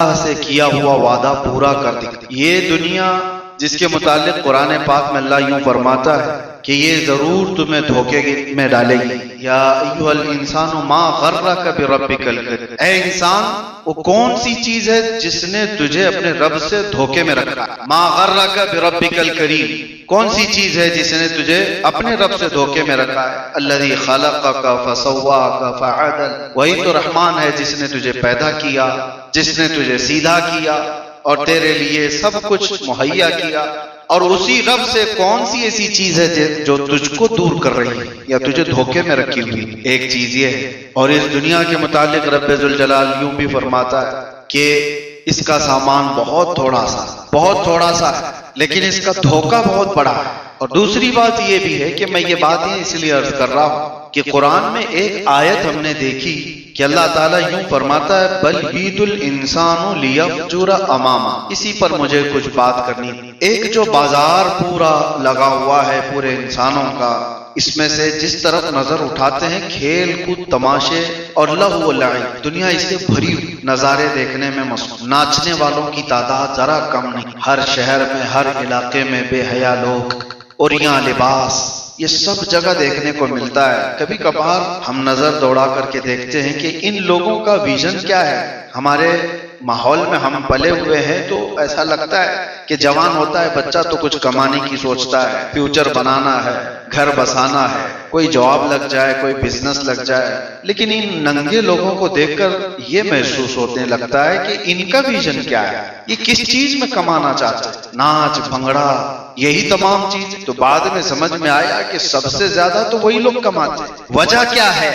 اللہ سے کیا ہوا وعدہ پورا کر دے. یہ دنیا جس کے متعلق قرآن پاک میں اللہ یوں فرماتا ہے کہ یہ ضرور تمہیں دھوکے میں ڈالے گی. یا ایھا الانسان ما غرک بربک الکریم، اے انسان وہ کون سی چیز ہے جس نے تجھے اپنے رب سے دھوکے میں رکھا. ما غرک بربک الکریم، کون سی چیز ہے جس نے تجھے اپنے رب سے دھوکے میں رکھا ہے. الذی خلقک فسواک فعدل، وہی تو رحمان ہے جس نے تجھے پیدا کیا، جس نے تجھے سیدھا کیا اور تیرے لیے سب کچھ مہیا کیا. اور اسی رب سے کون سی ایسی چیز ہے جو تجھ کو دور کر رہی ہے یا تجھے دھوکے میں رکھی ہوئی. ایک چیز یہ ہے. اور اس دنیا کے متعلق رب ذوالجلال یوں بھی فرماتا ہے کہ اس کا سامان بہت تھوڑا سا ہے لیکن اس کا دھوکہ بہت بڑا ہے. اور دوسری بات یہ بھی ہے کہ میں یہ بات اس لیے عرض کر رہا ہوں کہ قرآن میں ایک آیت ہم نے دیکھی کہ اللہ تعالیٰ یوں فرماتا ہے بل یرید الانسان لیفجر امامہ. اسی پر مجھے کچھ بات کرنی. ایک جو بازار پورا لگا ہوا ہے پورے انسانوں کا، اس میں سے جس طرف نظر اٹھاتے ہیں کھیل کود تماشے اور لہو و لعب، دنیا اس سے بھری ہوئی. نظارے دیکھنے میں مصروف، ناچنے والوں کی تعداد ذرا کم نہیں. ہر شہر میں ہر علاقے میں بے حیا لوگ اور یہاں لباس، یہ سب جگہ دیکھنے کو ملتا ہے. کبھی کبھار ہم نظر دوڑا کر کے دیکھتے ہیں کہ ان لوگوں کا ویژن کیا ہے. ہمارے ماحول میں ہم پلے ہوئے ہیں تو ایسا لگتا ہے کہ جوان ہوتا ہے بچہ تو کچھ کمانے کی سوچتا ہے، فیوچر بنانا ہے، گھر بسانا ہے، کوئی جاب لگ جائے، کوئی بزنس لگ جائے. لیکن ان ننگے لوگوں کو دیکھ کر یہ محسوس ہونے لگتا ہے کہ ان کا ویژن کیا ہے، یہ کس چیز میں کمانا چاہتے ہیں. ناچ بھنگڑا یہی تمام چیز. تو بعد میں سمجھ میں آیا کہ سب سے زیادہ تو وہی لوگ کماتے ہیں. وجہ کیا ہے؟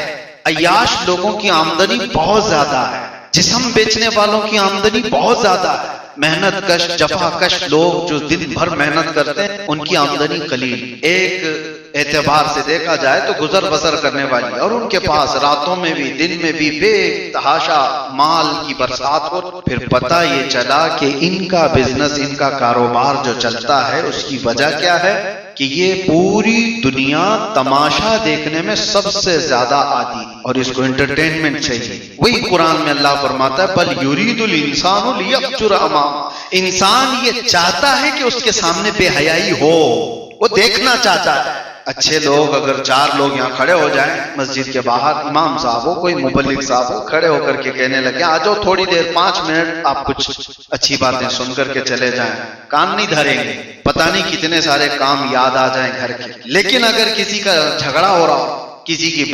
عیاش لوگوں کی آمدنی بہت زیادہ ہے، جسم بیچنے والوں کی آمدنی بہت زیادہ ہے. محنت کش جفا کش لوگ جو دن بھر محنت کرتے ہیں ان کی آمدنی قلیل. ایک اعتبار سے دیکھا جائے تو گزر بسر کرنے والی، اور ان کے پاس راتوں میں بھی دن میں بھی بے تحاشا مال کی برسات ہو. پھر پتہ یہ چلا کہ ان کا بزنس، ان کا کاروبار جو چلتا ہے اس کی وجہ کیا ہے کہ یہ پوری دنیا تماشا دیکھنے میں سب سے زیادہ عادی اور اس کو انٹرٹینمنٹ چاہیے. وہی قرآن میں اللہ فرماتا ہے بل یرید الانسان لیفجر امامہ. انسان یہ چاہتا ہے کہ اس کے سامنے بے حیائی ہو، وہ دیکھنا چاہتا ہے. اچھے لوگ اگر 4 لوگ یہاں کھڑے ہو جائیں مسجد کے باہر، امام صاحب ہو کوئی مبلغ صاحب ہو، کھڑے ہو کر کے کہنے لگے آ جاؤ تھوڑی دیر 5 منٹ آپ کچھ اچھی باتیں سن کر کے چلے جائیں، کان نہیں دھریں گے. پتہ نہیں کتنے سارے کام یاد آ جائیں گھر کے. لیکن اگر کسی کا جھگڑا ہو رہا ہو، کسی کی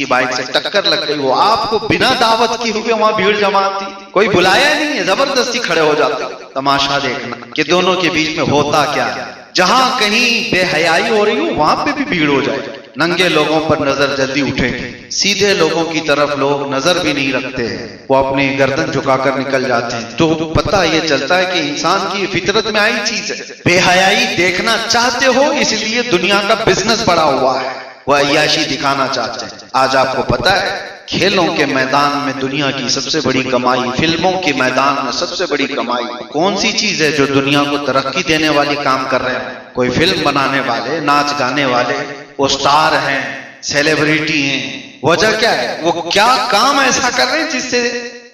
بائک سے ٹکر لگ گئی ہو، آپ کو بنا دعوت کی ہوئے وہاں بھیڑ جمع تھی، کوئی بلایا نہیں ہے، زبردستی کھڑے ہو جاتے. تماشا دیکھنا کہ دونوں کے بیچ میں ہوتا کیا ہے. جہاں کہیں بے حیائی ہو رہی ہو وہاں پہ بھی بھیڑ ہو جائے. ننگے لوگوں پر نظر جلدی اٹھے گی، سیدھے لوگوں کی طرف لوگ نظر بھی نہیں رکھتے ہیں، وہ اپنی گردن جھکا کر نکل جاتے ہیں. تو پتہ یہ چلتا ہے کہ انسان کی فطرت میں آئی چیز ہے. بے حیائی دیکھنا چاہتے ہو اس لیے دنیا کا بزنس بڑا ہوا ہے، وہ عیاشی دکھانا چاہتے ہیں. آج آپ کو پتہ ہے کھیلوں کے میدان میں دنیا کی سب سے بڑی کمائی، فلموں کے میدان میں سب سے بڑی کمائی کون سی چیز ہے جو دنیا کو ترقی دینے والی کام کر رہے ہیں؟ کوئی فلم بنانے والے، ناچ گانے والے، وہ سٹار ہیں، سیلیبریٹی ہیں. وجہ کیا ہے؟ وہ کیا کام ایسا کر رہے ہیں جس سے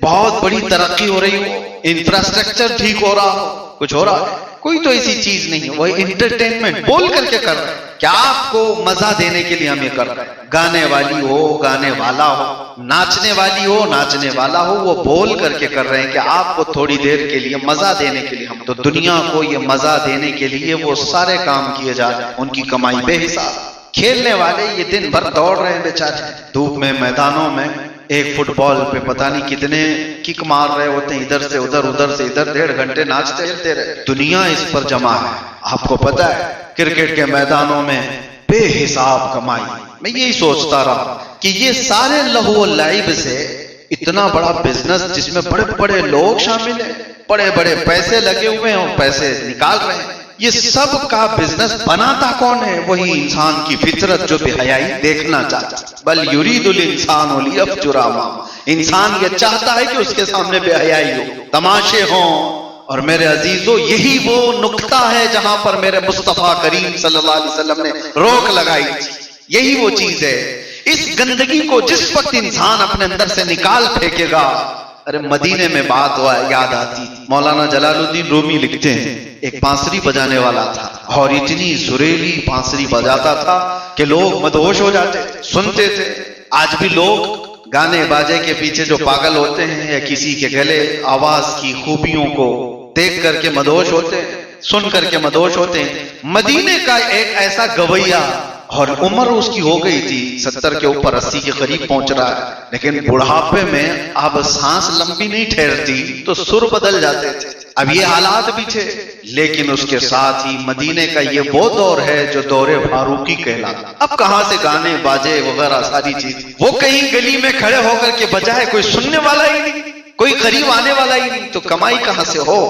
بہت بڑی ترقی ہو رہی ہو، انفراسٹرکچر ٹھیک ہو رہا ہو، کچھ ہو رہا ہے؟ کوئی تو ایسی چیز نہیں ہے. وہ انٹرٹینمنٹ بول کر کے کر رہے ہیں. کیا آپ کو مزہ دینے کے لیے ہم یہ کر رہے ہیں؟ گانے والی ہو، گانے والا ہو، ناچنے والی ہو، ناچنے والا ہو، وہ بول کر کے کر رہے ہیں کہ آپ کو تھوڑی دیر کے لیے مزہ دینے کے لیے. ہم تو دنیا کو یہ مزہ دینے کے لیے وہ سارے کام کیے جا رہے ہیں. ان کی کمائی بے حساب. کھیلنے والے یہ دن بھر دوڑ رہے ہیں بیچارے دھوپ میں، میدانوں میں. ایک فٹ بال پہ پتہ نہیں کتنے کک مار رہے ہوتے ہیں، ادھر سے ادھر، ادھر سے ادھر، 1.5 گھنٹے ناچتے ہلتے رہے. دنیا اس پر جمع ہے. آپ کو پتہ ہے کرکٹ کے میدانوں میں بے حساب کمائی. میں یہی سوچتا رہا کہ یہ سارے لہو و لعب سے اتنا بڑا بزنس جس میں بڑے بڑے لوگ شامل ہیں، بڑے بڑے پیسے لگے ہوئے ہیں اور پیسے نکال رہے ہیں، یہ سب کا بزنس بناتا کون ہے؟ وہی انسان کی فطرت جو بے حیائی دیکھنا چاہتا. بل یرید الانسان لیفجر امامہ. انسان یہ چاہتا ہے کہ اس کے سامنے بے حیائی ہو، تماشے ہوں. اور میرے عزیزو یہی وہ نقطہ ہے جہاں پر میرے مصطفیٰ کریم صلی اللہ علیہ وسلم نے روک لگائی تھی. یہی وہ چیز ہے. اس گندگی کو جس وقت انسان اپنے اندر سے نکال پھینکے گا، ارے مدینے میں بات ہوا یاد آتی. مولانا جلال الدین رومی لکھتے ہیں ایک بانسری بجانے والا تھا اور اتنی سریلی بانسری بجاتا تھا کہ لوگ مدہوش ہو جاتے سنتے تھے. آج بھی لوگ گانے باجے کے پیچھے جو پاگل ہوتے ہیں یا کسی کے گلے آواز کی خوبیوں کو دیکھ کر کے مدہوش ہوتے ہیں, سن کر کے مدہوش ہوتے ہیں. مدینے کا ایک ایسا گویا اور عمر اس کی ہو گئی تھی 70 کے اوپر 80 کے قریب پہنچ رہا ہے, لیکن بڑھاپے میں اب سانس لمبی نہیں ٹھہرتی تو سر بدل جاتے تھے. اب یہ حالات بھی تھے, لیکن اس کے ساتھ ہی مدینے کا یہ وہ دور ہے جو دور فاروقی کہلاتا. اب کہاں سے گانے باجے وغیرہ ساری چیز, وہ کہیں گلی میں کھڑے ہو کر کے بجائے کوئی سننے والا ہی نہیں, کوئی قریب آنے والا ہی نہیں, تو کمائی کہاں سے ہو؟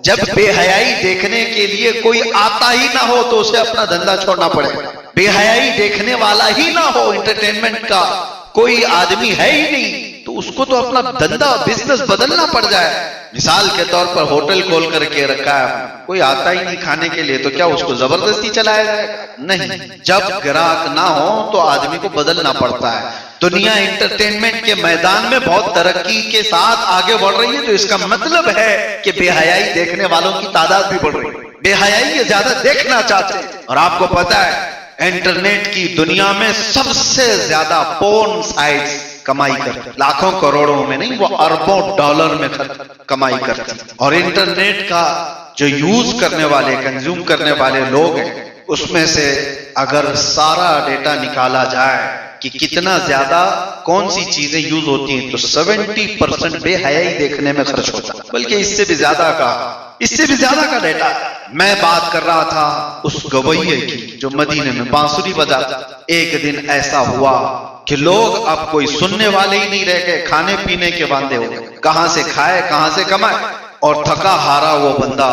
جب بے حیائی دیکھنے کے لیے کوئی آتا ہی نہ ہو تو اسے اپنا دھندا چھوڑنا پڑے گا. بے حیائی دیکھنے والا ہی نہ ہو, انٹرٹینمنٹ کا کوئی آدمی ہے ہی نہیں, تو اس کو تو اپنا دھندا بزنس بدلنا پڑ جائے. مثال کے طور پر ہوٹل کھول کر کے رکھا ہے, کوئی آتا ہی نہیں کھانے کے لیے, تو کیا اس کو زبردستی چلایا جائے گا؟ نہیں. جب گراہک نہ ہو تو آدمی کو بدلنا پڑتا ہے. دنیا انٹرٹینمنٹ کے میدان میں بہت ترقی کے ساتھ آگے بڑھ رہی ہے, تو اس کا مطلب ہے کہ بے حیائی دیکھنے والوں کی تعداد بھی بڑھ رہی ہے. بے حیائی یہ زیادہ دیکھنا چاہتے ہیں. اور آپ کو پتا ہے انٹرنیٹ کی دنیا میں سب سے زیادہ پورن سائٹس کمائی کرتے, لاکھوں کروڑوں میں نہیں, وہ اربوں ڈالر میں کمائی کرتے. اور انٹرنیٹ کا جو یوز کرنے والے, کنزیوم کرنے والے لوگ ہیں, اس میں سے اگر سارا ڈیٹا نکالا جائے کہ کتنا زیادہ کون سی چیزیں یوز ہوتی ہیں, تو 70% بے حیائی دیکھنے میں خرچ ہوتا ہے, بلکہ اس سے بھی زیادہ کا ڈیٹا. میں بات کر رہا تھا اس گویے کی جو مدینے میں بانسری بجاتا. ایک دن ایسا ہوا کہ لوگ اب کوئی سننے والے ہی نہیں رہ گئے, کھانے پینے کے باندھے ہو گئے. کہاں سے کھائے, کہاں سے کمائے. اور تھکا ہارا وہ بندہ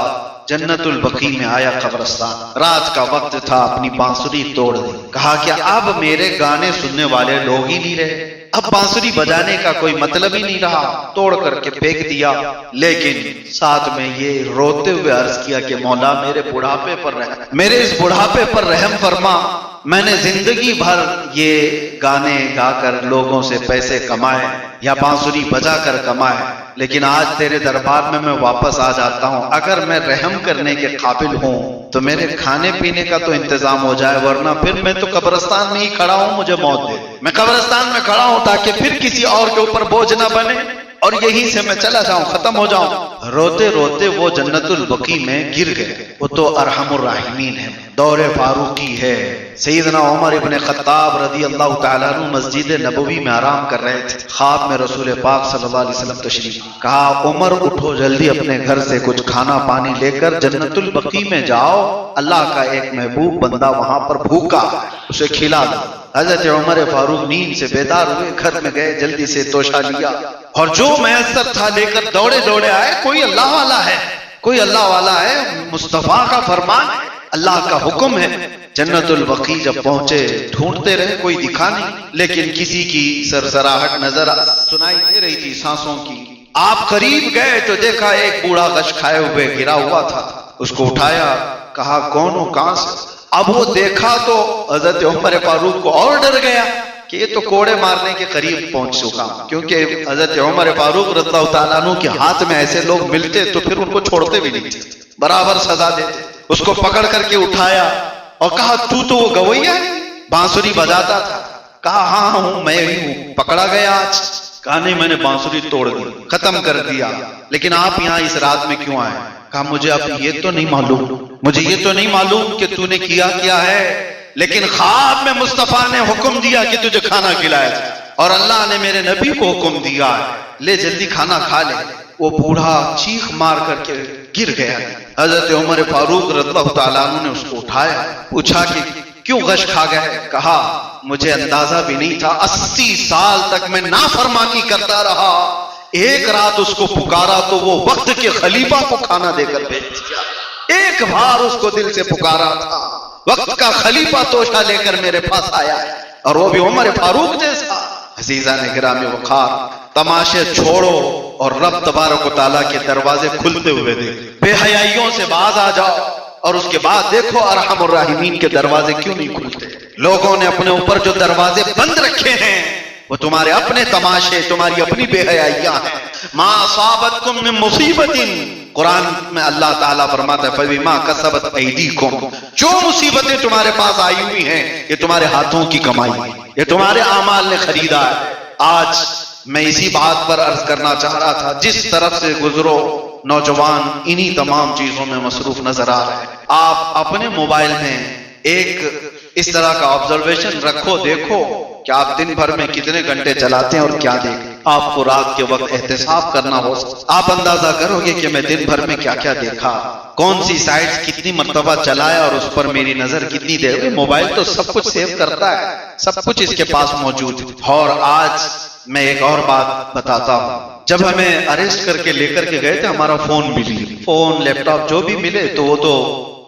جنت البقیع میں آیا قبرستان. رات کا وقت تھا, اپنی بانسری توڑ دی. کہا کہ اب میرے گانے سننے والے لوگ ہی نہیں رہے, اب بانسری بجانے کا کوئی مطلب ہی نہیں رہا. توڑ کر کے پھینک دیا, لیکن ساتھ میں یہ روتے ہوئے عرض کیا کہ مولا میرے بڑھاپے پر رحم, میرے اس بڑھاپے پر رحم فرما. میں نے زندگی بھر یہ گانے گا کر لوگوں سے پیسے کمائے یا بانسری بجا کر کمائے, لیکن آج تیرے دربار میں واپس آ جاتا ہوں. اگر میں رحم کرنے کے قابل ہوں تو میرے کھانے پینے کا تو انتظام ہو جائے, ورنہ پھر میں تو قبرستان میں ہی کھڑا ہوں, مجھے موت دے. میں قبرستان میں کھڑا ہوں تاکہ پھر کسی اور کے اوپر بوجھ نہ بنے اور یہیں سے میں چلا جاؤں, ختم ہو جاؤں. روتے روتے وہ جنت البقیع میں گر گئے. وہ تو ارحم الراحمین ہے, دور فاروقی ہے. سیدنا عمر ابن خطاب رضی اللہ تعالیٰ عنہ مسجد نبوی میں آرام کر رہے تھے. خواب میں رسول پاک صلی اللہ علیہ وسلم تشریف. کہا عمر اٹھو, جلدی اپنے گھر سے کچھ کھانا پانی لے کر جنت البقیع میں جاؤ, اللہ کا ایک محبوب بندہ وہاں پر بھوکا, اسے کھلا دو. حضرت عمر فاروق نیند سے بیدار ہوئے, گھر میں گئے, جلدی سے توشہ لیا اور جو میسر تھا لے کر دوڑے دوڑے آئے. کوئی اللہ والا ہے, کوئی اللہ والا ہے, مصطفیٰ کا فرمان ہے, اللہ کا حکم ہے. جنت البقیع جب پہنچے ڈھونڈتے رہے, کوئی دکھا نہیں, لیکن کسی کی سرسراہٹ نظر سنائی دے رہی تھی, سانسوں کی. آپ قریب گئے تو دیکھا ایک بوڑھا غش کھائے ہوئے گرا ہوا تھا. اس کو اٹھایا, کہا کون ہو, کہاں سے. اب وہ دیکھا تو حضرت عمر فاروق کو اور ڈر گیا کہ یہ تو کوڑے مارنے کے قریب پہنچ چکا, کیونکہ حضرت عمر فاروق رضی اللہ تعالیٰ عنہ کے ہاتھ میں ایسے لوگ ملتے تو پھر ان کو چھوڑتے بھی نہیں تھے, برابر سزا دیتے. اس کو پکڑ کر کے اٹھایا اور کہا تو وہ گویا ہے, بانسری بجاتا تھا. کہا ہاں ہوں, میں ہی ہوں. پکڑا گیا آج. کہا نہیں, میں نے بانسری توڑ دی, ختم کر دیا, لیکن آپ یہاں اس رات میں کیوں آئے. کہا مجھے اب یہ تو نہیں معلوم کہ تو نے کیا ہے, لیکن خواب میں مصطفیٰ نے حکم دیا کہ تجھے کھانا کھلایا جائے, اور اللہ نے میرے نبی کو حکم دیا ہے, لے جلدی کھانا کھا لے. وہ بوڑھا چیخ مار کر کے گر گیا. حضرت عمر فاروق رضی اللہ تعالیٰ عنہ نے اس کو اٹھایا, پوچھا کہ کیوں غش کھا گئے. کہا مجھے اندازہ بھی نہیں تھا, 80 سال تک میں نافرمانی کرتا رہا, ایک رات اس کو پکارا تو وہ وقت کے خلیفہ کو کھانا دے کر بھیج دیا. ایک بار اس کو دل سے پکارا تھا, وقت کا خلیفہ توشہ لے کر میرے پاس آیا, اور وہ بھی عمر فاروق جیسا. عزیزان گرامی وقار, تماشے چھوڑو اور رب تبارک و تعالیٰ کے دروازے کھلتے ہوئے دیکھ. بے حیائیوں سے باز آ جاؤ, اور اس کے بعد دیکھو ارحم الراحمین کے دروازے کیوں نہیں کھلتے. لوگوں نے اپنے اوپر جو دروازے بند رکھے ہیں وہ تمہارے اپنے تماشے، تمہاری اپنی بے حیائیاں ہیں. ما اصابتکم من مصیبت، قرآن میں اللہ تعالیٰ فرماتا ہے فبما کسبت ایدیکم، جو مصیبتیں تمہارے پاس آئی ہوئی ہیں یہ تمہارے ہاتھوں کی کمائی ہے، یہ تمہارے اعمال نے خریدا ہے. آج میں اسی بات پر عرض کرنا چاہ رہا تھا، جس طرف سے گزرو نوجوان انہی تمام چیزوں میں مصروف نظر آ رہے ہیں. آپ اپنے موبائل میں ایک اس طرح کا آبزرویشن رکھو، دیکھو کہ آپ دن بھر میں کتنے گھنٹے چلاتے ہیں اور کیا دیکھیں. آپ کو رات کے وقت احتساب کرنا ہو، آپ اندازہ کرو گے کہ میں دن بھر میں کیا کیا دیکھا، کون سی سائٹس کتنی مرتبہ چلایا اور اس پر میری نظر کتنی دیر. موبائل تو سب کچھ سیو کرتا ہے، سب کچھ اس کے پاس موجود ہے. اور آج میں ایک اور بات بتاتا ہوں، جب ہمیں اریسٹ کر کے لے کر کے گئے تھے ہمارا فون بھی لی، فون لیپ ٹاپ جو بھی ملے تو وہ تو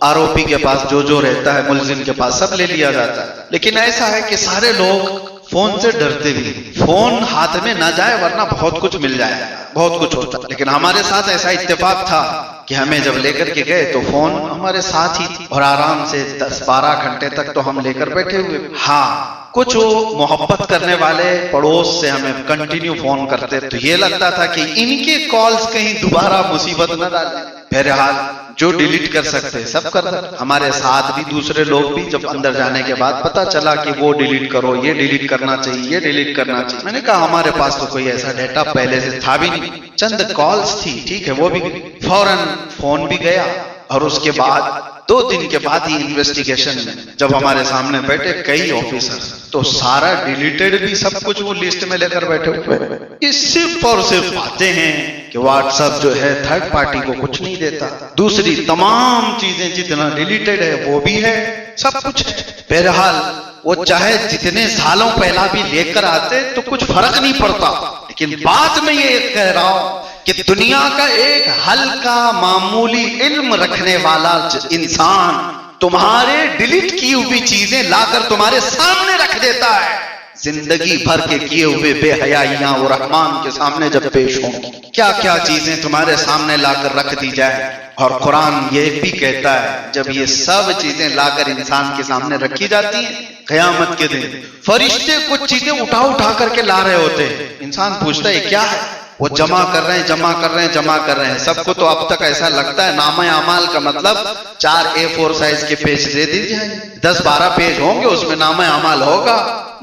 آروپی کے پاس جو رہتا ہے، ملزم کے پاس سب لے لیا جاتا ہے. لیکن ایسا ہے کہ سارے لوگ فون سے ڈرتے بھی، فون ہاتھ میں نہ جائے ورنہ بہت کچھ مل جائے، بہت کچھ ہوتا. لیکن ہمارے ساتھ ایسا اتفاق تھا کہ ہمیں جب لے کر کے گئے تو فون ہمارے ساتھ ہی اور آرام سے 10-12 گھنٹے تک تو ہم لے کر بیٹھے ہوئے. ہاں کچھ وہ محبت کرنے والے پڑوس سے ہمیں کنٹینیو فون کرتے تو یہ لگتا تھا کہ ان کے کالز کہیں دوبارہ مصیبت نہ ڈالیں. بہرحال جو ڈیلیٹ کر سکتے سب کر سکتے. ہمارے ساتھ بھی دوسرے لوگ بھی جب اندر جانے کے بعد پتا چلا کہ وہ ڈیلیٹ کرو، یہ ڈیلیٹ کرنا چاہیے، یہ ڈیلیٹ کرنا چاہیے. میں نے کہا ہمارے پاس تو کوئی ایسا ڈیٹا پہلے سے تھا بھی نہیں، چند کالز تھی، ٹھیک ہے وہ بھی فوراً فون بھی گیا. اور اس کے بعد 2 دن کے بعد ہی انویسٹیگیشن میں جب ہمارے سامنے بیٹھے کئی آفیسر تو سارا ڈیلیٹڈ بھی سب کچھ وہ لسٹ میں لے کر بیٹھے ہوئے. یہ صرف اور صرف باتیں ہیں کہ واٹس ایپ جو ہے تھرڈ پارٹی کو کچھ نہیں دیتا، دوسری تمام چیزیں جتنا ڈیلیٹڈ ہے وہ بھی ہے، سب کچھ ہے. بہرحال وہ چاہے جتنے سالوں پہلا بھی لے کر آتے تو کچھ فرق نہیں پڑتا. لیکن بات میں یہ کہہ رہا ہوں کہ دنیا کا ایک ہلکا معمولی علم رکھنے والا انسان تمہارے ڈیلیٹ کی ہوئی چیزیں لا کر تمہارے سامنے رکھ دیتا ہے. زندگی بھر کے کیے ہوئے بے حیائیاں وہ رحمان کے سامنے جب پیش ہوں گی، کیا کیا چیزیں تمہارے سامنے لا کر رکھ دی جائے. اور قرآن یہ بھی کہتا ہے جب یہ سب چیزیں لا کر انسان کے سامنے رکھی جاتی ہیں قیامت کے دن فرشتے کچھ چیزیں اٹھا کر کے لا رہے ہوتے ہیں. انسان پوچھتا ہے کیا ہے، وہ جمع کر رہے ہیں. سب کو تو اب تک ایسا لگتا ہے نامہ اعمال کا مطلب 4 A4 سائز کے پیج دے دی جائیں، 10-12 پیج ہوں گے اس میں نامہ اعمال ہوگا.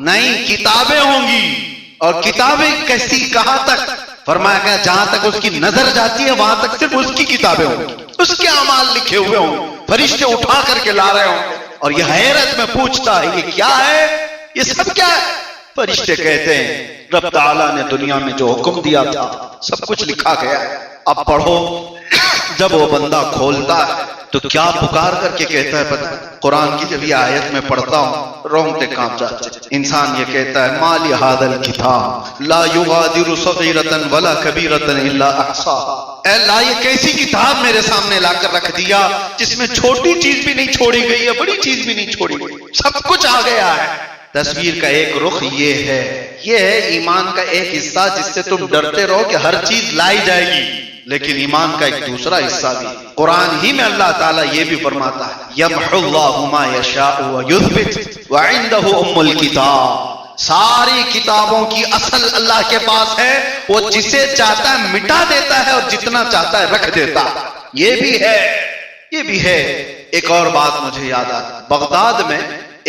نہیں، کتابیں ہوں گی. اور کتابیں کیسی، کہاں تک؟ فرمایا گیا جہاں تک اس کی نظر جاتی ہے وہاں تک صرف اس کی کتابیں ہوں گی، اس کے اعمال لکھے ہوئے ہوں گے، فرشتے اٹھا کر کے لا رہے ہوں گے. اور یہ حیرت میں پوچھتا ہے یہ کیا ہے، یہ سب کیا ہے؟ فرشتے کہتے ہیں رب تعالیٰ نے دنیا میں جو حکم دیا تھا سب کچھ لکھا گیا ہے. اب پڑھو. جب وہ بندہ کھولتا ہے تو کیا پکار کر کے کہتا ہے پتہ؟ قرآن کی جب یہ آیت میں پڑھتا ہوں رونگٹے کانپ جاتے. انسان یہ کہتا ہے ما لہذا الکتاب لا یغادر صغیرۃ ولا کبیرۃ الا احصاها. اے اللہ یہ کیسی کتاب میرے سامنے لا کر رکھ دیا جس میں چھوٹی چیز بھی نہیں چھوڑی گئی ہے، بڑی چیز بھی نہیں چھوڑی گئی، سب کچھ آ گیا ہے. تصویر کا ایک رخ یہ ہے ایمان کا ایک حصہ جس سے تم ڈرتے رہو کہ ہر چیز لائی جائے گی. لیکن ایمان کا ایک دوسرا حصہ بھی قرآن ہی میں اللہ تعالیٰ یہ بھی فرماتا ہے یمحو اللہ ما یشاء ویثبت وعنده ام الکتاب. ساری کتابوں کی اصل اللہ کے پاس ہے، وہ جسے چاہتا ہے مٹا دیتا ہے اور جتنا چاہتا ہے رکھ دیتا ہے. یہ بھی ہے. ایک اور بات مجھے یاد آئی، بغداد میں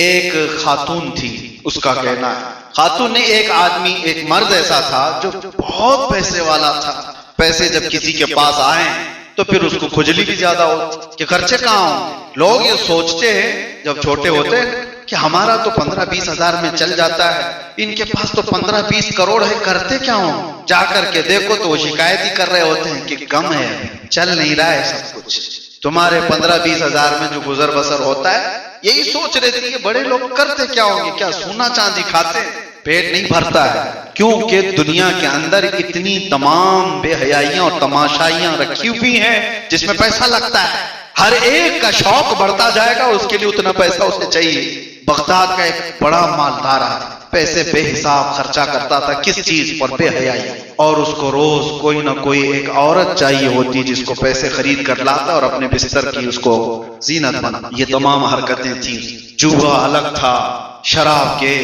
ایک خاتون تھی، اس کا کہنا ہے خاتون نے ایک مرد ایسا تھا جو بہت پیسے والا تھا. پیسے جب کسی کے پاس آئیں تو پھر اس کو کھجلی بھی زیادہ ہوتی کہ خرچے کہاں ہوں. لوگ یہ سوچتے ہیں جب چھوٹے ہوتے ہیں کہ ہمارا تو 15-20 ہزار میں چل جاتا ہے، ان کے پاس تو 15-20 کروڑ ہے، کرتے کیا ہوں. جا کر کے دیکھو تو وہ شکایت ہی کر رہے ہوتے ہیں کہ کم ہے، چل نہیں رہا ہے سب کچھ. تمہارے 15-20 ہزار میں جو گزر بسر ہوتا ہے یہی سوچ رہے تھے کہ بڑے لوگ کرتے کیا ہوں گے، کیا سونا چاندی کھاتے، پیٹ نہیں بھرتا ہے. کیونکہ دنیا کے اندر اتنی تمام بے حیائیاں اور تماشائیاں رکھی ہوئی ہیں جس میں پیسہ لگتا ہے. ہر ایک کا شوق بڑھتا جائے گا، اس کے لیے اتنا پیسہ اسے چاہیے. بغداد کا ایک بڑا مالدار آدمی پیسے بے حساب خرچہ کرتا تھا، کس چیز پر؟ بے حیائی. اور اس کو روز کوئی نہ کوئی ایک عورت چاہیے ہوتی جس کو پیسے خرید کر لاتا اور اپنے بستر کی اس کو زینت بنا. یہ تمام حرکتیں تھیں. جوا الگ تھا، شراب کے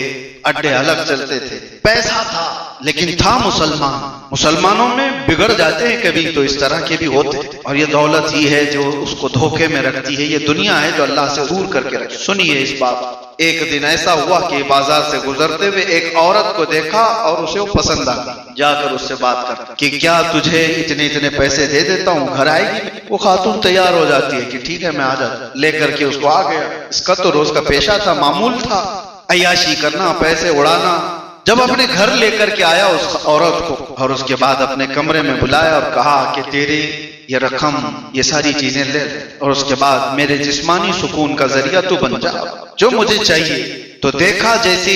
اڈے الگ چلتے تھے، پیسہ تھا لیکن تھا مسلمان۔ مسلمانوں میں بگڑ جاتے ہیں کبھی تو اس طرح کے بھی ہوتے ہیں، اور یہ دولت ہی ہے جو اس کو دھوکے میں رکھتی ہے، یہ دنیا ہے جو اللہ سے دور کر کے رکھتی۔ سنیے اس بات، ایک دن ایسا ہوا کہ بازار سے گزرتے ہوئے ایک عورت کو دیکھا اور اسے وہ پسند آ گئی۔ جا کر اس سے بات کرتا کہ کیا تجھے اتنے پیسے دے دیتا ہوں، گھر آئے گی؟ وہ خاتون تیار ہو جاتی ہے کہ ٹھیک ہے میں آ جاتا ہوں، لے کر کے اس کو آ گیا۔ اس کا تو روز کا پیشہ تھا، معمول تھا، عیاشی کرنا، پیسے اڑانا۔ جب اپنے گھر لے کر کے آیا اس عورت کو، اور اس کے بعد اپنے کمرے میں بلایا اور کہا کہ تیرے یہ رقم، یہ ساری چیزیں لے، اور اس کے بعد میرے جسمانی سکون کا ذریعہ تو بن جا، جو مجھے چاہیے۔ تو دیکھا جیسے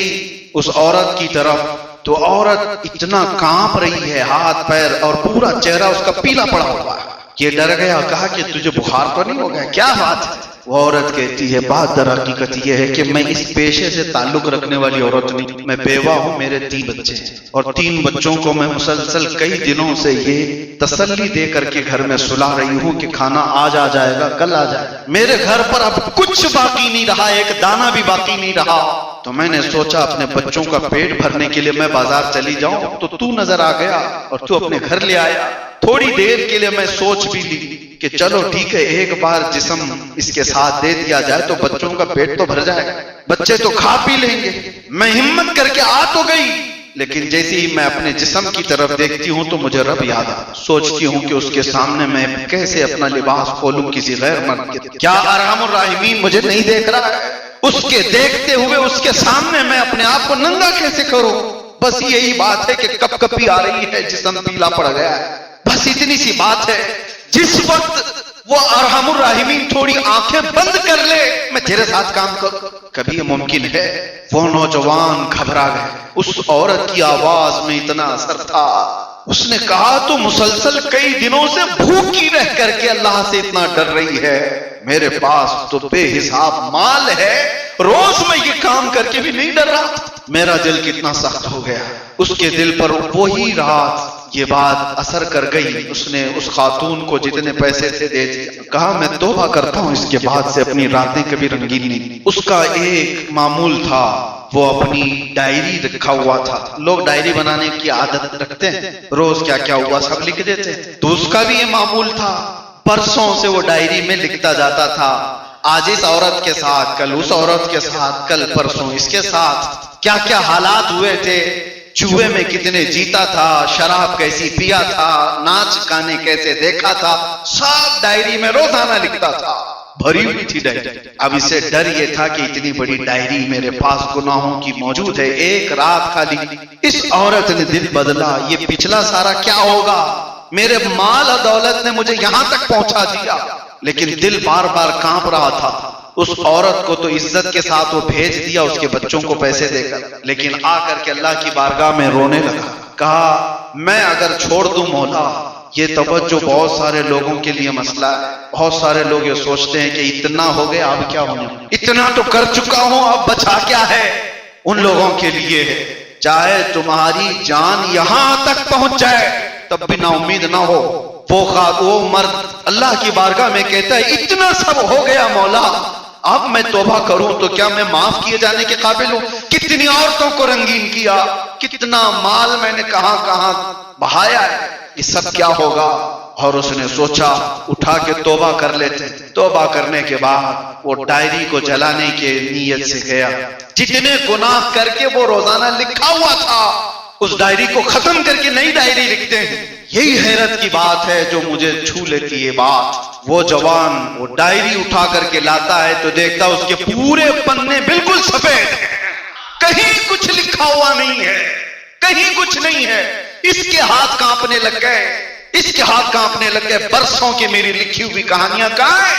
اس عورت کی طرف، تو عورت اتنا کانپ رہی ہے، ہاتھ پیر اور پورا چہرہ اس کا پیلا پڑا ہوا ہے۔ یہ ڈر گیا، کہا کہ تجھے بخار تو نہیں ہو گیا، کیا بات ہے؟ وہ عورت کہتی ہے بات در حقیقت یہ ہے کہ میں اس پیشے سے تعلق رکھنے والی عورت نہیں، میں بیوہ ہوں، میرے 3 بچے ہیں، اور 3 بچوں کو میں مسلسل کئی دنوں سے یہ تسلی دے کر کے گھر میں سلا رہی ہوں کہ کھانا آج آ جائے گا، کل آ جائے گا، میرے گھر پر اب کچھ باقی نہیں رہا، ایک دانہ بھی باقی نہیں رہا۔ تو میں نے سوچا اپنے بچوں کا پیٹ بھرنے کے لیے میں بازار چلی جاؤں، تو نظر آ گیا اور تو اپنے گھر لے آیا۔ تھوڑی دیر کے لیے میں سوچ بھی لی کہ چلو ٹھیک ہے، ایک بار جسم اس کے ساتھ دے دیا جائے تو بچوں کا پیٹ تو بھر جائے گا، بچے تو کھا پی لیں گے۔ میں ہمت کر کے آ تو گئی، لیکن جیسے ہی میں اپنے جسم کی طرف دیکھتی ہوں تو مجھے رب یاد آتا، سوچتی ہوں کہ اس کے سامنے میں کیسے اپنا لباس کھولوں کسی غیر مرد کے؟ کیا ارحم الراحمین مجھے نہیں دیکھ رہا ہے؟ اس کے دیکھتے ہوئے اس کے سامنے میں اپنے آپ کو ننگا کیسے کروں؟ بس یہی بات ہے کہ کپ کپی آ رہی ہے، جسم پیلا پڑ گیا ہے، بس اتنی سی بات ہے۔ جس وقت وہ ارحم الراحمین تھوڑی آنکھیں بند کر لے، میں تیرے ساتھ کام کروں، کبھی یہ ممکن ہے؟ وہ نوجوان گھبرا گئے، اس عورت کی آواز میں اتنا اثر تھا، اس نے کہا تو مسلسل کئی دنوں سے بھوکی رہ کر کے اللہ سے اتنا ڈر رہی ہے، میرے پاس تو بے حساب مال ہے، روز میں یہ کام کر کے بھی نہیں ڈر رہا، میرا دل کتنا سخت ہو گیا۔ اس کے دل پر وہی رات یہ بات اثر کر گئی، اس نے اس خاتون کو جتنے پیسے تھے دے دیا، کہا میں توبہ کرتا ہوں اس کے بعد سے اپنی راتیں کبھی رنگین نہیں۔ اس کا ایک معمول تھا، وہ اپنی ڈائری رکھا ہوا تھا، لوگ ڈائری بنانے کی عادت رکھتے ہیں، روز کیا کیا ہوا سب لکھ دیتے ہیں، تو اس کا بھی یہ معمول تھا، پرسوں سے وہ ڈائری میں لکھتا جاتا تھا، آج اس عورت کے ساتھ، کل اس عورت کے ساتھ، کل پرسوں اس کے ساتھ کیا کیا حالات ہوئے تھے، جوئے میں کتنے جیتا تھا، شراب کیسی پیا تھا، ناچ گانے کیسے دیکھا تھا، سب ڈائری میں روزانہ لکھتا تھا، بھری ہوئی تھی ڈائری۔ اب اسے ڈر یہ تھا کہ اتنی بڑی ڈائری میرے پاس گناہوں کی موجود ہے، ایک رات خالی اس عورت نے دل بدلا، یہ پچھلا سارا کیا ہوگا، میرے مال اور دولت نے مجھے یہاں تک پہنچا دیا، لیکن دل بار بار کانپ رہا تھا۔ اس عورت کو تو عزت کے ساتھ وہ بھیج دیا اس کے بچوں کو پیسے دے کر، لیکن آ کر کے اللہ کی بارگاہ میں رونے لگا، کہا میں اگر چھوڑ دوں مولا، یہ توجہ بہت سارے لوگوں کے لیے مسئلہ ہے، بہت سارے لوگ یہ سوچتے ہیں کہ اتنا ہو گیا اب کیا ہونا، اتنا تو کر چکا ہوں اب بچا کیا ہے، ان لوگوں کے لیے ہے چاہے تمہاری جان یہاں تک پہنچ جائے تب بھی نا امید نہ ہو۔ وہ مرد اللہ کی بارگاہ میں کہتا ہے اتنا سب ہو گیا مولا، اب میں توبہ کروں تو کیا میں معاف کیے جانے کے قابل ہوں؟ کتنی عورتوں کو رنگین کیا، کتنا مال میں نے کہاں کہاں بہایا ہے، یہ سب کیا ہوگا؟ اور اس نے سوچا اٹھا کے توبہ کر لیتے۔ توبہ کرنے کے بعد وہ ڈائری کو جلانے کے نیت سے گیا، جتنے گناہ کر کے وہ روزانہ لکھا ہوا تھا اس ڈائری کو ختم کر کے نئی ڈائری لکھتے ہیں۔ یہی حیرت کی بات ہے جو مجھے چھو لیتی ہے بات، وہ جوان وہ ڈائری اٹھا کر کے لاتا ہے تو دیکھتا اس کے پورے پنے بالکل سفید ہیں، کہیں کچھ لکھا ہوا نہیں ہے، کہیں کچھ نہیں ہے۔ اس کے ہاتھ کانپنے لگ گئے، اس کے ہاتھ کانپنے لگ گئے، برسوں کی میری لکھی ہوئی کہانیاں کہاں ہیں؟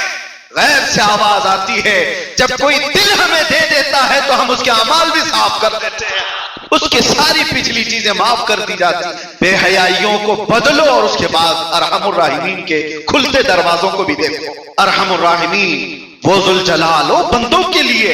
غیب سے آواز آتی ہے، جب کوئی دل ہمیں دے دیتا ہے تو ہم اس کے اعمال بھی صاف کر دیتے ہیں، اس کی ساری پچھلی چیزیں معاف کر دی جاتی، بے حیائیوں کو بدلو اور اس کے بعد ارحم الراحمین کے کھلتے دروازوں کو بھی دیکھو۔ ارحم الراحمین وہ ذوالجلال وہ بندوں کے لیے۔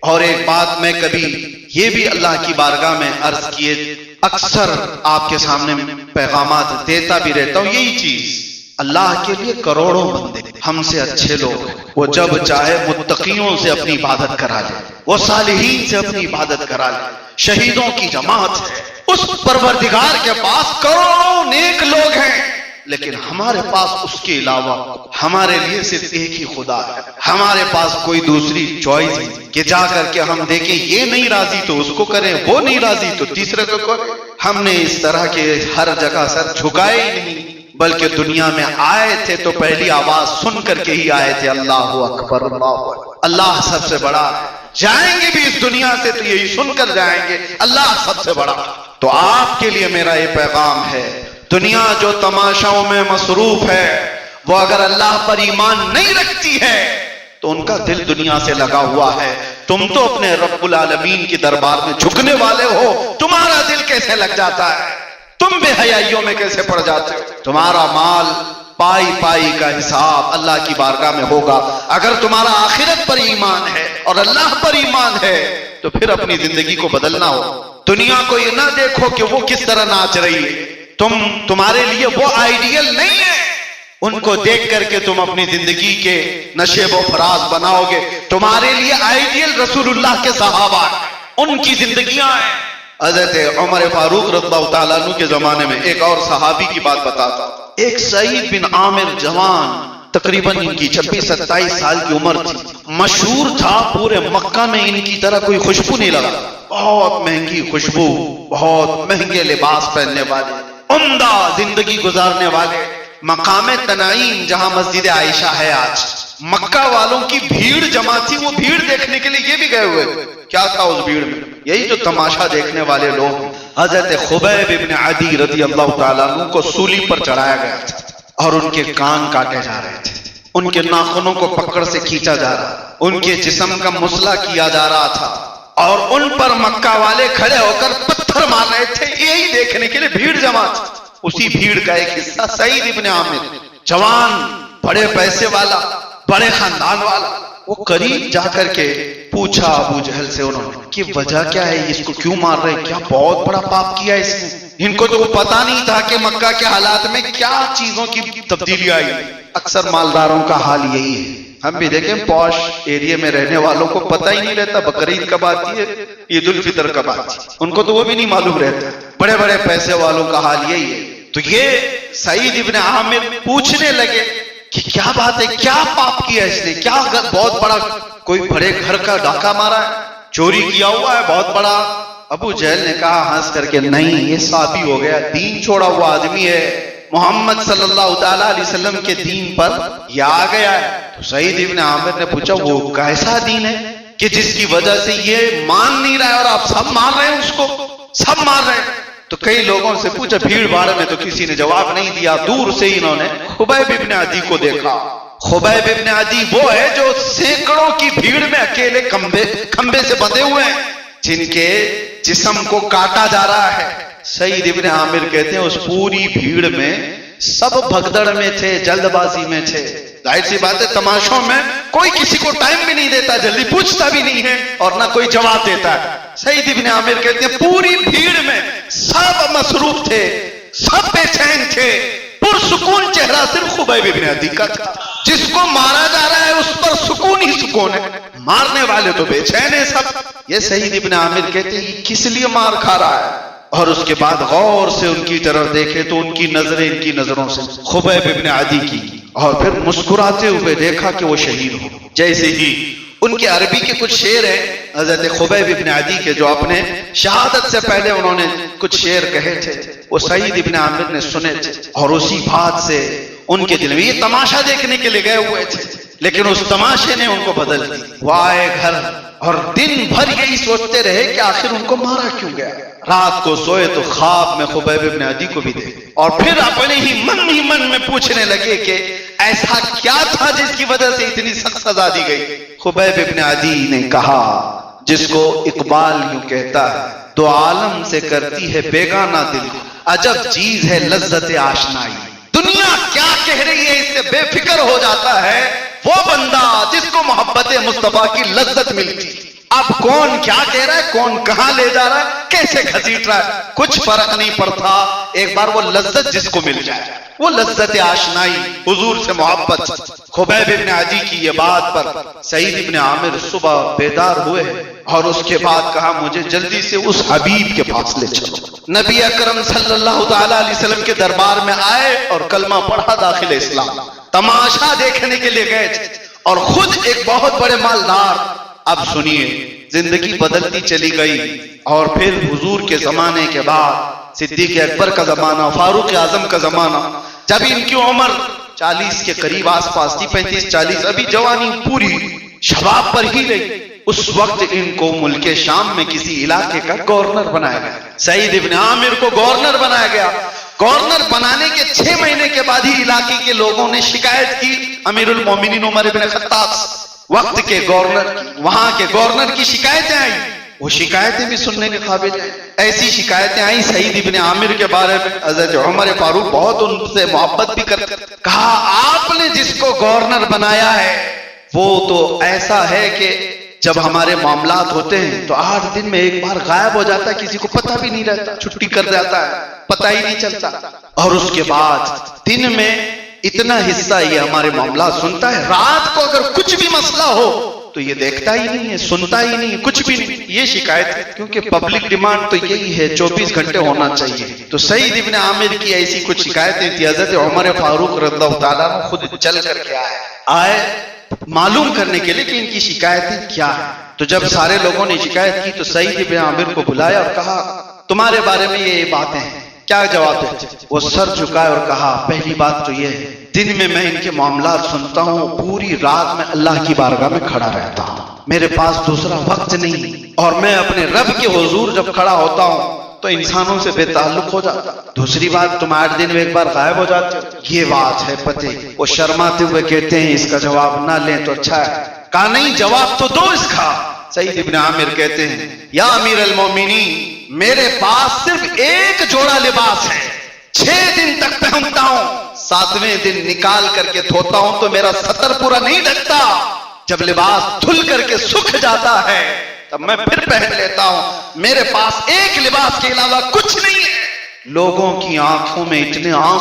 اور ایک بات میں کبھی یہ بھی اللہ کی بارگاہ میں عرض کیے، اکثر آپ کے سامنے پیغامات دیتا بھی رہتا ہوں، یہی چیز اللہ کے لیے کروڑوں بندے ہم سے اچھے لوگ ہیں، وہ جب چاہے متقیوں سے اپنی عبادت کرا لے، وہ صالحین سے اپنی عبادت کرا لے، شہیدوں کی جماعت ہے، اس پروردگار کے پاس کروڑوں نیک لوگ ہیں، لیکن ہمارے پاس اس کے علاوہ ہمارے لیے صرف ایک ہی خدا ہے، ہمارے پاس کوئی دوسری چوائس نہیں کہ جا کر کے ہم دیکھیں یہ نہیں راضی تو اس کو کریں، وہ نہیں راضی تو تیسرے کو کریں۔ ہم نے اس طرح کے ہر جگہ سر جھکائے ہی نہیں، بلکہ دنیا میں آئے تھے تو پہلی آواز سن کر کے ہی آئے تھے، اللہ اکبر اللہ اکبر، اللہ سب سے بڑا ہے، جائیں گے بھی اس دنیا سے تو یہی سن کر جائیں گے، اللہ سب سے بڑا۔ تو آپ کے لیے میرا یہ پیغام ہے، دنیا جو تماشاؤں میں مصروف ہے وہ اگر اللہ پر ایمان نہیں رکھتی ہے تو ان کا دل دنیا سے لگا ہوا ہے۔ تم تو اپنے رب العالمین کی دربار میں جھکنے والے ہو، تمہارا دل کیسے لگ جاتا ہے؟ تم بے حیائیوں میں کیسے پڑ جاتے ہو؟ تمہارا مال پائی پائی کا حساب اللہ کی بارگاہ میں ہوگا۔ اگر تمہارا آخرت پر ایمان ہے اور اللہ پر ایمان ہے تو پھر اپنی زندگی کو بدلنا ہو۔ دنیا کو یہ نہ دیکھو کہ وہ کس طرح ناچ رہی ہے، تمہارے لیے وہ آئیڈیل نہیں ہے، ان کو دیکھ کر کے تم اپنی زندگی کے نشیب و فراز بناؤ گے۔ تمہارے لیے آئیڈیل رسول اللہ کے صحابہ ہیں، ان کی زندگیاں ہیں۔ حضرت عمر فاروق رضی اللہ تعالیٰ عنہ کے زمانے میں ایک اور صحابی کی بات بتاتا ہوں۔ ایک سعید بن عامر جوان، تقریباً ان کی 26-27 سال کی عمر تھی، مشہور تھا پورے مکہ میں ان کی طرح کوئی خوشبو نہیں لگا، بہت مہنگی خوشبو، بہت مہنگے لباس پہننے والے، عمدہ زندگی گزارنے والے، مقام تنعیم جہاں مسجد عائشہ ہے آج، مکہ والوں کی بھیڑ جمع تھی، وہ بھیڑ دیکھنے کے لیے یہ بھی گئے ہوئے۔ کیا تھا اس بھیڑ میں؟ یہی جو تماشا دیکھنے والے لوگ۔ حضرت خبیب ابن عدی رضی اللہ تعالیٰ عنہ کو سولی پر چڑھایا گیا تھا اور ان کے کان کاٹے جا رہے تھے، ان کے ناخنوں کو پکڑ سے کھینچا جا رہا، ان کے جسم کا مسئلہ کیا جا رہا تھا، اور ان پر مکہ والے کھڑے ہو کر پتھر مار رہے تھے، یہی دیکھنے کے لیے بھیڑ جمع تھی۔ اسی بھیڑ کا ایک حصہ سعید ابن عامر، جوان، بڑے پیسے والا، بڑے خاندان والا، وہ قریب جا کر کے پوچھا ابو جہل سے انہوں نے کہ وجہ کیا ہے، اس کو کیوں مار رہے، کیا بہت بڑا پاپ کیا اس نے؟ ان کو تو پتا نہیں تھا کہ مکہ کے حالات میں کیا چیزوں کی تبدیلی آئی۔ اکثر مالداروں کا حال یہی ہے، ہم بھی دیکھیں پوش ایریا میں رہنے والوں کو پتہ ہی نہیں رہتا بقرعید کب آتی ہے، عید الفطر کب آتی ہے، ان کو تو وہ بھی نہیں معلوم رہتا۔ بڑے بڑے پیسے والوں کا حال یہی ہے۔ تو یہ سعید ابن عامر پوچھنے لگے کہ کیا بات ہے، کیا پاپ کیا اس نے، کیا بہت بڑا کوئی بڑے گھر کا ڈاکہ مارا ہے، چوری کیا ہوا ہے بہت بڑا؟ ابو جہل نے کہا ہنس کر کے نہیں، یہ صحابی ہو گیا، دین چھوڑا ہوا آدمی ہے، محمد صلی اللہ تعالیٰ علیہ وسلم کے دین پر یہ آ گیا ہے۔ تو سعید ابن عامر نے پوچھا وہ کیسا دین ہے کہ جس کی وجہ سے یہ مان نہیں رہا ہے اور آپ سب مار رہے ہیں، اس کو سب مار رہے ہیں؟ تو کئی لوگوں سے پوچھا، بھیڑ بھاڑ میں تو کسی نے جواب نہیں دیا۔ دور سے ہی انہوں نے خبیب ابن عدی کو دیکھا۔ خبیب ابن عدی وہ ہے جو سینکڑوں کی بھیڑ میں اکیلے کھمبے سے بندھے ہوئے ہیں، جن کے جسم کو کاٹا جا رہا ہے۔ سعید ابن عامر کہتے ہیں اس پوری بھیڑ میں سب بھگدڑ میں تھے، جلد بازی میں تھے۔ ظاہر سی بات ہے تماشوں میں کوئی کسی کو ٹائم بھی نہیں دیتا، جلدی پوچھتا بھی نہیں ہے اور نہ کوئی جواب دیتا ہے۔ سعید ابن عامر کہتے ہیں پوری بھیڑ میں سب مصروف تھے، سب بے چین تھے، پرسکون چہرہ صرف خبیب ابن عدی کا تھا۔ جس کو مارا جا رہا ہے اس پر سکون ہی سکون ہے، مارنے والے تو بے چین ہیں سب۔ یہ سعید ابن عامر کہتے ہیں یہ کس لیے مار کھا رہا ہے؟ اور اس کے بعد غور سے ان کی طرف دیکھے تو ان کی نظریں ان کی نظروں سے خبیب ابن عدی کی، اور پھر مسکراتے ہوئے دیکھا کہ وہ شہید ہو۔ جیسے ہی ان کے عربی کے کچھ شعر ہیں حضرت خبیب ابن عدی کے، جو اپنے شہادت سے پہلے انہوں نے کچھ شعر کہے تھے، وہ سعید ابن عامر نے سنے تھے، اور اسی بات سے ان کے دل میں، یہ تماشا دیکھنے کے لیے گئے ہوئے تھے لیکن اس تماشے نے ان کو بدل دی۔ وہ آئے گھر اور دن بھر یہی سوچتے رہے کہ آخر ان کو مارا کیوں گیا۔ رات کو سوئے تو خواب میں خبیب ابن عدی کو بھی دیکھے، اور پھر اپنے ہی من میں پوچھنے لگے کہ ایسا کیا تھا جس کی وجہ سے اتنی سخت سزا دی گئی۔ خبیب ابن عدی نے کہا جس کو اقبال یوں کہتا ہے، دو عالم سے کرتی ہے بیگانہ دل، عجب چیز ہے لذت آشنائی۔ دنیا کیا کہہ رہی ہے اس سے بے فکر ہو جاتا ہے وہ بندہ جس کو محبت مصطفیٰ کی لذت ملتی۔ اب کون کیا کہہ رہا ہے، کون کہاں لے جا رہا ہے، کیسے گھسیٹ رہا ہے، کچھ فرق نہیں پڑتا، ایک بار وہ لذت جس کو مل جائے، وہ لذت آشنائی، حضور سے محبت۔ خبیب ابن عدی کی یہ بات پر سعید ابن عامر صبح بیدار ہوئے اور اس کے بعد کہا مجھے جلدی سے اس حبیب کے پاس لے چلو. نبی اکرم صلی اللہ تعالی علیہ وسلم کے دربار میں آئے اور کلمہ پڑھا داخل اسلام. تماشا دیکھنے کے لیے گئے تھے اور خود ایک بہت بڑے مالدار. اب سنیے زندگی بدلتی چلی گئی اور پھر حضور کے زمانے کے بعد صدیق اکبر کا زمانہ، فاروق اعظم کا زمانہ، جب ان کی عمر 40 کے قریب آس پاس تھی، 35-40، ابھی جوانی پوری شباب پر ہی رہی. اس وقت ان کو ملک شام میں کسی علاقے کا گورنر بنایا گیا. سعید ابن عامر کو گورنر بنایا گیا. گورنر بنانے کے 6 مہینے کے بعد ہی علاقے کے لوگوں نے شکایت کی امیر المومنین عمر ابن خطاب، وقت کے گورنر، وہاں کے گورنر کی شکایتیں آئیں. وہ شکایتیں بھی سننے کے قابل ہیں. ایسی شکایتیں آئیں سعید ابن عامر کے بارے میں. حضرت عمر فاروق بہت ان سے محبت بھی کرتے. کہا آپ نے جس کو گورنر بنایا ہے وہ تو ایسا ہے کہ جب ہمارے معاملات ہوتے ہیں تو 8 دن میں ایک بار غائب ہو جاتا ہے، کسی کو پتہ بھی نہیں رہتا، چھٹی کر جاتا ہے، پتہ ہی نہیں چلتا. اور اس کے بعد دن میں اتنا حصہ یہ ہمارے معاملات سنتا ہے، رات کو اگر کچھ بھی مسئلہ ہو تو یہ دیکھتا ہی نہیں ہے، سنتا ہی نہیں ہے، کچھ بھی نہیں. یہ شکایت ہے کیونکہ پبلک ڈیمانڈ تو یہی ہے 24 گھنٹے ہونا چاہیے. تو سعید ابن عامر کی ایسی کچھ شکایتیں تھی. حضرت عمر فاروق رضی اللہ تعالیٰ عنہ خود چل کر کے آئے معلوم کرنے کے لیے کہ ان کی شکایتیں کیا ہیں. تو جب سارے لوگوں نے شکایت کی تو سعید ابن عامر کو بلایا اور کہا تمہارے بارے میں یہ باتیں ہیں، کیا جواب دے؟ وہ سر جھکائے اور کہا پہلی بات تو یہ ہے دن میں ان کے معاملات سنتا ہوں، پوری رات میں اللہ کی بارگاہ میں کھڑا رہتا ہوں، میرے پاس دوسرا وقت نہیں، اور میں اپنے رب کے حضور جب کھڑا ہوتا ہوں تو انسانوں سے بے تعلق ہو جاتا. دوسری بات تم 8 دن میں ایک بار غائب ہو جاتے. یہ بات ہے پتے. وہ شرماتے ہوئے کہتے ہیں اس کا جواب نہ لیں تو اچھا ہے. کہا نہیں جواب تو دو اس کا. سعید ابن عامر کہتے ہیں یا امیر المومنین میرے پاس صرف ایک جوڑا لباس ہے، 6 دن تک پہنتا ہوں، 7ویں دن نکال کر کے دھوتا ہوں تو میرا سطر پورا نہیں ڈھکتا. جب لباس دھل کر کے سکھ جاتا ہے تب میں پھر پہن لیتا ہوں. میرے پاس ایک لباس کے علاوہ کچھ نہیں ہے. لوگوں کی آنکھوں میں اتنے آنسو